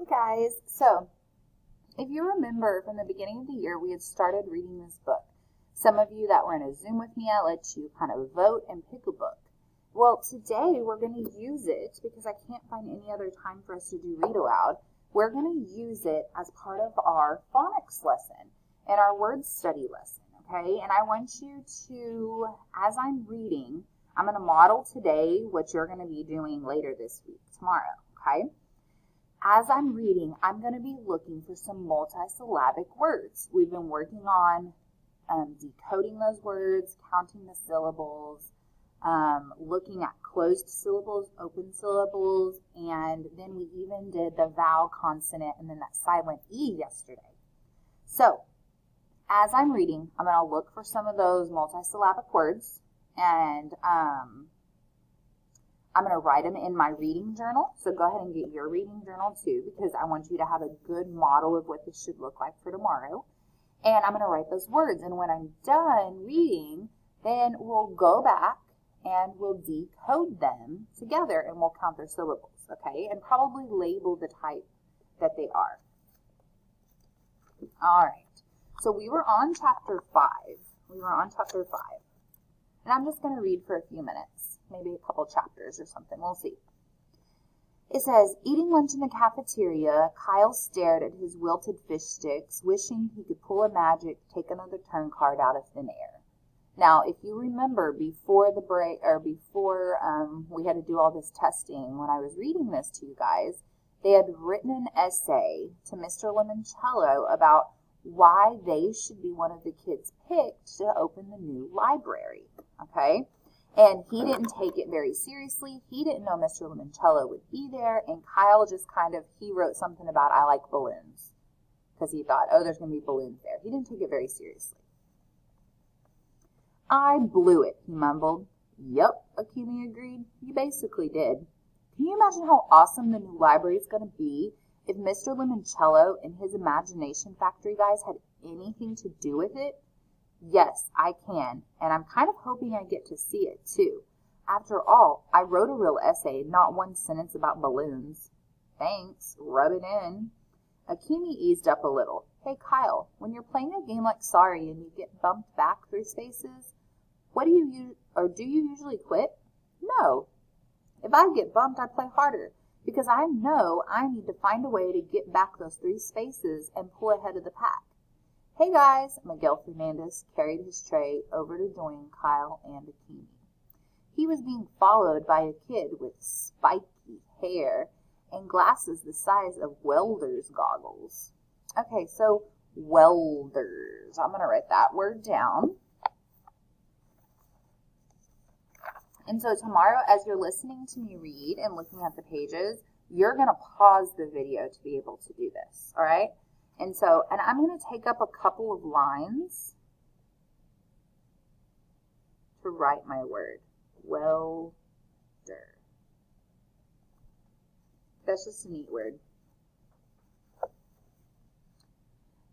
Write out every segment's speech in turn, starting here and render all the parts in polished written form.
guys. So, if you remember from the beginning of the year, we had started reading this book. Some of you that were in a Zoom with me, I let you kind of vote and pick a book. Well, today we're going to use it because I can't find any other time for us to do read aloud. We're going to use it as part of our phonics lesson and our word study lesson, okay? And I want you to, as I'm reading, I'm going to model today what you're going to be doing later this week, tomorrow, okay? As I'm reading, I'm going to be looking for some multisyllabic words. We've been working on decoding those words, counting the syllables, looking at closed syllables, open syllables, and then we even did the vowel, consonant, and then that silent E yesterday. So, as I'm reading, I'm going to look for some of those multisyllabic words, and I'm going to write them in my reading journal. So go ahead and get your reading journal too, because I want you to have a good model of what this should look like for tomorrow. And I'm going to write those words. And when I'm done reading, then we'll go back and we'll decode them together and we'll count their syllables, okay? And probably label the type that they are. All right. So we were on chapter 5. And I'm just going to read for a few minutes, maybe a couple chapters or something. We'll see. It says, eating lunch in the cafeteria, Kyle stared at his wilted fish sticks, wishing he could pull a magic, take another turn card out of thin air. Now, if you remember, before the break, or before we had to do all this testing, when I was reading this to you guys, they had written an essay to Mr. Limoncello about why they should be one of the kids picked to open the new library, okay? And he didn't take it very seriously. He didn't know Mr. Limoncello would be there, and Kyle just he wrote something about, I like balloons, because he thought, oh, there's going to be balloons there. He didn't take it very seriously. I blew it, he mumbled. Yep, Akemi agreed. You basically did. Can you imagine how awesome the new library is going to be if Mr. Limoncello and his imagination factory guys had anything to do with it? Yes, I can, and I'm kind of hoping I get to see it, too. After all, I wrote a real essay, not one sentence about balloons. Thanks, rub it in. Akemi eased up a little. Hey, Kyle, when you're playing a game like Sorry and you get bumped back through spaces, do you usually quit? No. If I get bumped, I play harder, because I know I need to find a way to get back those 3 spaces and pull ahead of the pack. Hey guys, Miguel Fernandez carried his tray over to join Kyle and Akemi. He was being followed by a kid with spiky hair and glasses the size of welder's goggles. Okay, so welders. I'm going to write that word down. And so tomorrow, as you're listening to me read and looking at the pages, you're going to pause the video to be able to do this, all right? And I'm going to take up a couple of lines to write my word, welder. That's just a neat word.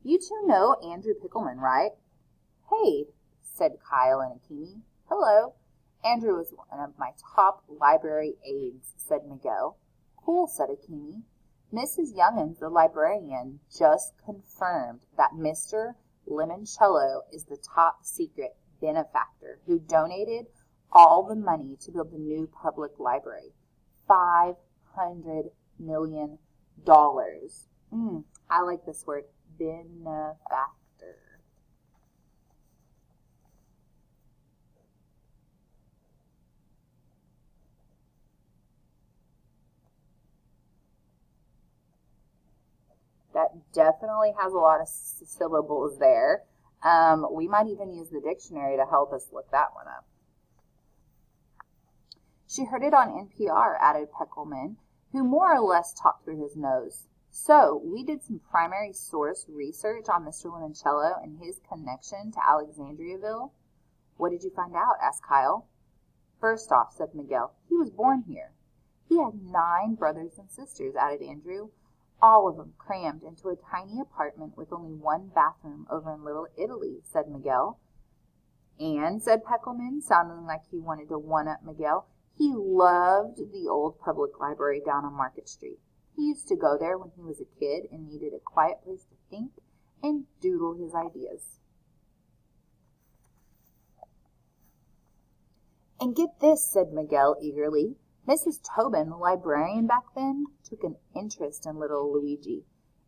You two know Andrew Pickleman, right? Hey, said Kyle and Akemi. Hello. Andrew is one of my top library aides, said Miguel. Cool, said Akemi. Mrs. Youngins, the librarian, just confirmed that Mr. Limoncello is the top secret benefactor who donated all the money to build the new public library. $500 million. I like this word, benefactor. That definitely has a lot of syllables there. We might even use the dictionary to help us look that one up. She heard it on NPR, added Pickleman, who more or less talked through his nose. So, we did some primary source research on Mr. Limoncello and his connection to Alexandriaville. What did you find out? Asked Kyle. First off, said Miguel, he was born here. He had 9 brothers and sisters, added Andrew. All of them crammed into a tiny apartment with only 1 bathroom over in Little Italy, said Miguel. And, said Pickleman, sounding like he wanted to one-up Miguel, he loved the old public library down on Market Street. He used to go there when he was a kid and needed a quiet place to think and doodle his ideas. And get this, said Miguel eagerly. Mrs. Tobin, the librarian back then, took an interest in little Luigi,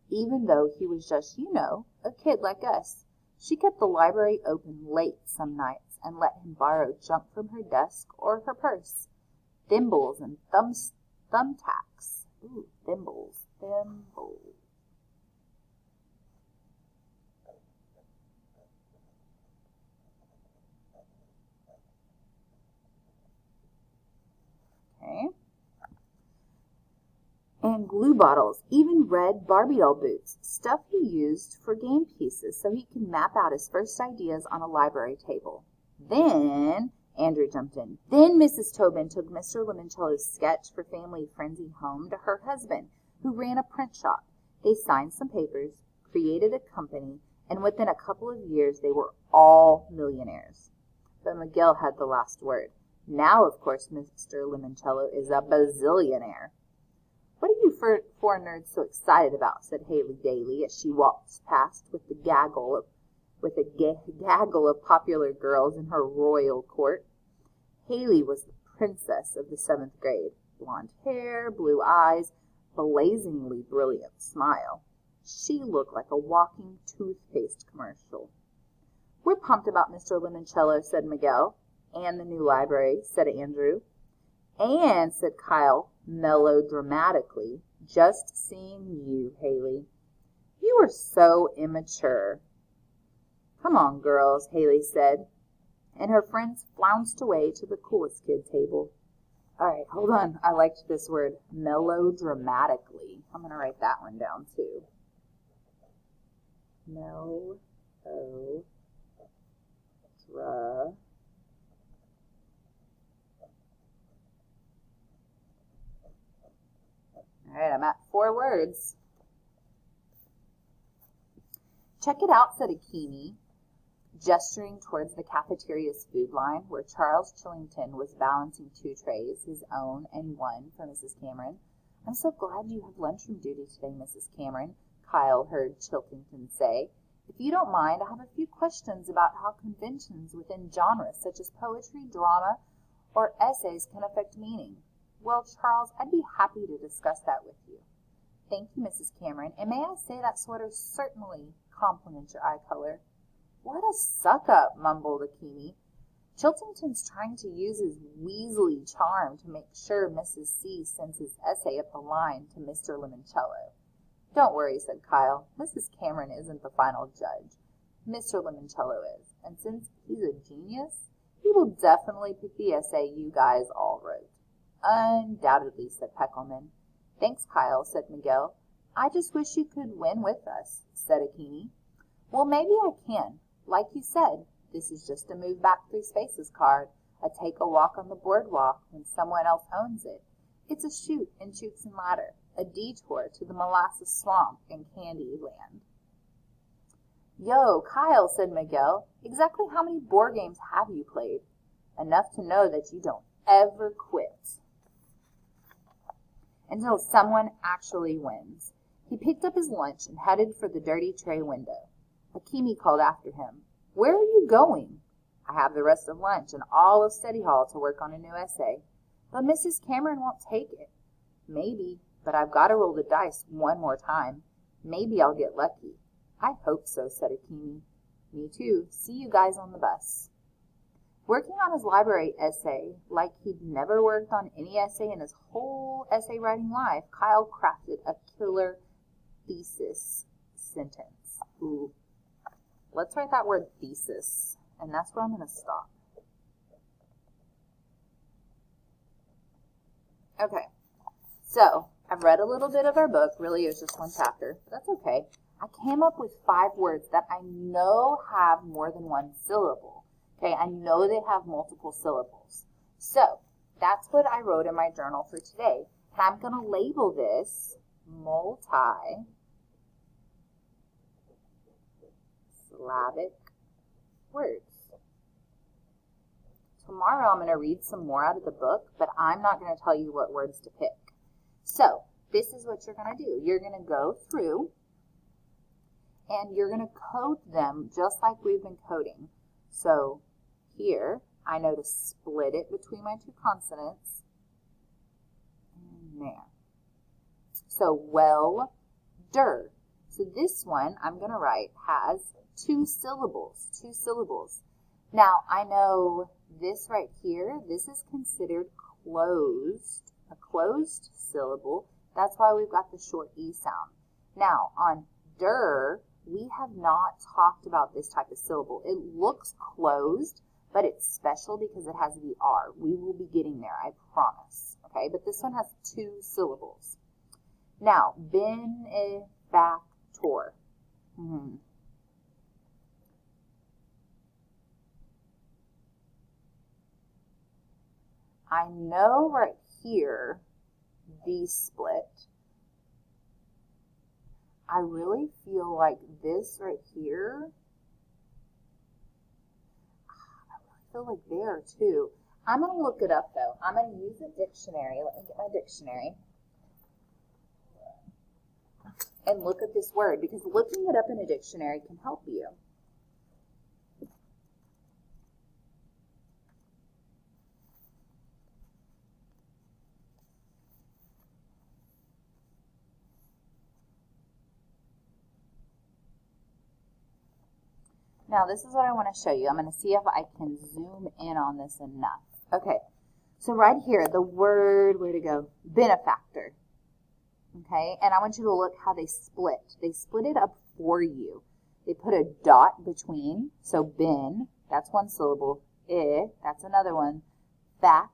even though he was just, a kid like us. She kept the library open late some nights and let him borrow junk from her desk or her purse. Thimbles and thumbtacks. Ooh, thimbles. Okay. And glue bottles, even red Barbie doll boots, stuff he used for game pieces so he could map out his first ideas on a library table. Then, Andrew jumped in, then Mrs. Tobin took Mr. Limoncello's sketch for Family Frenzy home to her husband, who ran a print shop. They signed some papers, created a company, and within a couple of years they were all millionaires. But Miguel had the last word. Now, of course, Mr. Limoncello is a bazillionaire. What are you four nerds so excited about? Said Haley Daly as she walked past with a gaggle of popular girls in her royal court. Haley was the princess of the 7th grade. Blonde hair, blue eyes, blazingly brilliant smile. She looked like a walking toothpaste commercial. We're pumped about Mr. Limoncello, said Miguel. And the new library, said Andrew. And, said Kyle, melodramatically, just seeing you, Haley. You are so immature. Come on, girls, Haley said, and her friends flounced away to the coolest kid table. All right, hold on. I liked this word, melodramatically. I'm going to write that one down, too. All right, I'm at 4 words. Check it out, said Akini, gesturing towards the cafeteria's food line where Charles Chillington was balancing 2 trays, his own and one for Mrs. Cameron. I'm so glad you have lunchroom duty today, Mrs. Cameron, Kyle heard Chillington say. If you don't mind, I have a few questions about how conventions within genres such as poetry, drama, or essays can affect meaning. Well, Charles, I'd be happy to discuss that with you. Thank you, Mrs. Cameron, and may I say that sweater certainly compliments your eye color. What a suck-up, mumbled Akini. Chiltington's trying to use his Weasley charm to make sure Mrs. C sends his essay up the line to Mr. Limoncello. Don't worry, said Kyle. Mrs. Cameron isn't the final judge. Mr. Limoncello is, and since he's a genius, he will definitely pick the essay you guys all wrote. Undoubtedly, said Peckelman. Thanks, Kyle, said Miguel. I just wish you could win with us, said Akini. Well, maybe I can. Like you said, this is just a move back 3 spaces card, a take a walk on the boardwalk when someone else owns it. It's a shoot in Chutes and Ladder, a detour to the molasses swamp in Candyland. Yo, Kyle, said Miguel, exactly how many board games have you played? Enough to know that you don't ever quit until someone actually wins. He picked up his lunch and headed for the dirty tray window. Akimi called after him. Where are you going? I have the rest of lunch and all of study hall to work on a new essay. But Mrs. Cameron won't take it. Maybe, but I've got to roll the dice one more time. Maybe I'll get lucky. I hope so, said Akimi. Me too. See you guys on the bus. Working on his library essay, like he'd never worked on any essay in his whole essay writing life, Kyle crafted a killer thesis sentence. Ooh. Let's write that word thesis, and that's where I'm going to stop. Okay, so I've read a little bit of our book. Really, it was just 1 chapter, but that's okay. I came up with 5 words that I know have more than 1 syllable. Okay, I know they have multiple syllables. So that's what I wrote in my journal for today. And I'm going to label this multi-syllabic words. Tomorrow I'm going to read some more out of the book, but I'm not going to tell you what words to pick. So this is what you're going to do. You're going to go through and you're going to code them just like we've been coding. So here, I know to split it between my two consonants. And there. So welder. So this one I'm going to write has two syllables. Now, I know this right here, this is considered closed, a closed syllable. That's why we've got the short E sound. Now, on der, we have not talked about this type of syllable. It looks closed, but it's special because it has the R. We will be getting there, I promise. Okay, but this one has two syllables. Now, benefactor. I know right here, the split. I really feel like this right here, I really feel like there too. I'm going to look it up though. I'm going to use a dictionary. Let me get my dictionary and look at this word, because looking it up in a dictionary can help you. Now, this is what I want to show you. I'm going to see if I can zoom in on this enough. Okay, so right here, the word, where to go? Benefactor. Okay, and I want you to look how they split. They split it up for you. They put a dot between, so ben, that's one syllable. That's another one. Fac,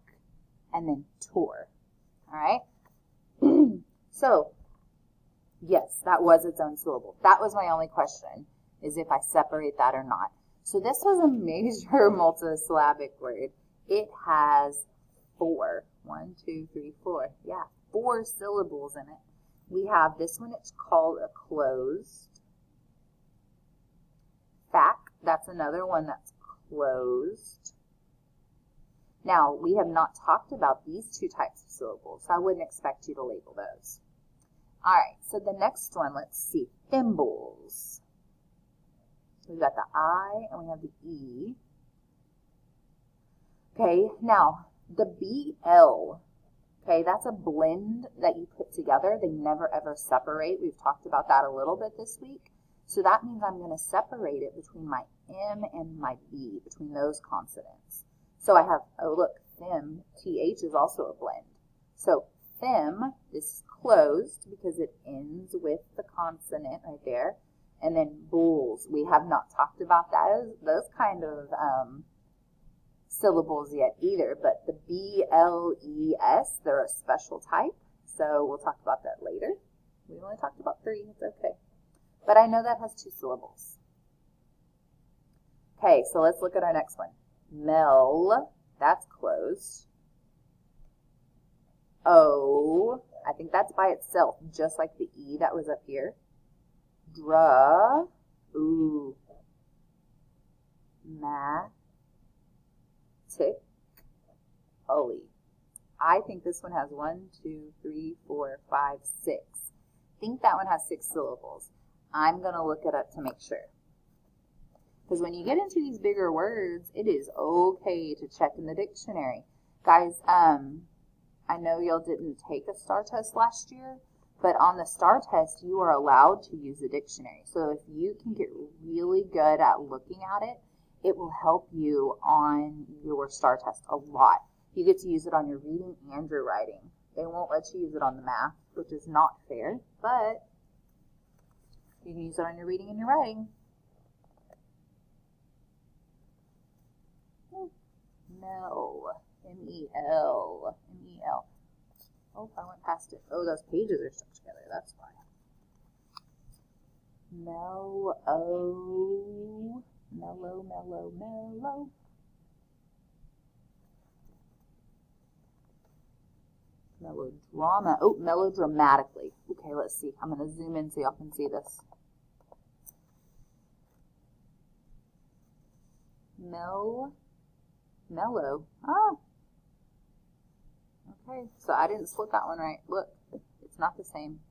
and then tor. All right? So, yes, that was its own syllable. That was my only question, is if I separate that or not. So this was a major multisyllabic word. It has 4. 1, 2, 3, 4. Yeah, 4 syllables in it. We have this one, it's called a closed. Fac, that's another one that's closed. Now, we have not talked about these two types of syllables, so I wouldn't expect you to label those. All right, so the next one, let's see, thimbles. We've got the I and we have the E. Okay, now the BL, okay, that's a blend that you put together. They never ever separate. We've talked about that a little bit this week. So that means I'm going to separate it between my M and my B, between those consonants. So I have, oh look, them, TH is also a blend. So them, this is closed because it ends with the consonant right there. And then bulls, we have not talked about that, those kind of syllables yet either, but the BLES, they're a special type, so we'll talk about that later. We only talked about 3, it's okay. But I know that has 2 syllables. Okay, so let's look at our next one. Mel, that's closed. O, I think that's by itself, just like the E that was up here. Dra, ooh, ma, tick, oli. I think this one has 1, 2, 3, 4, 5, 6. I think that one has 6 syllables. I'm going to look it up to make sure. Because when you get into these bigger words, it is okay to check in the dictionary. Guys, I know y'all didn't take a STAR test last year, but on the STAR test, you are allowed to use a dictionary. So if you can get really good at looking at it, it will help you on your STAR test a lot. You get to use it on your reading and your writing. They won't let you use it on the math, which is not fair, but you can use it on your reading and your writing. Mel, M-E-L, M-E-L. Oh, I went past it. Oh, those pages are stuck together. That's why. Mellow, mellow, mellow, mellow. Melodrama. Oh, melodramatically. Okay, let's see. I'm going to zoom in so y'all can see this. Mellow. Ah. Okay, so I didn't split that one right. Look, it's It's not the same.